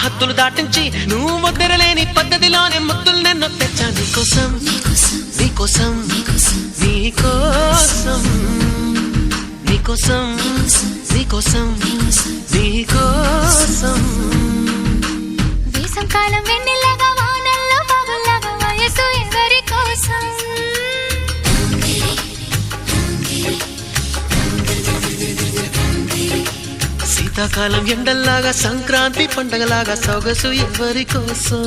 హద్దులు దాటించి నువ్వు ముద్దరలేని పద్ధతిలోనే ముద్దులు నన్ను తెచ్చా నీకోసం నీకోసం నీకోసం నీకోసం నీకోసం నీకోసం వేసంకాలం వెన్నెలగా వానల్లో బాగులాగా వయసు ఎవరి కోసం శీతాకాలం ఎండల్లాగా సంక్రాంతి పండగలాగా సొగసు ఎవరి కోసం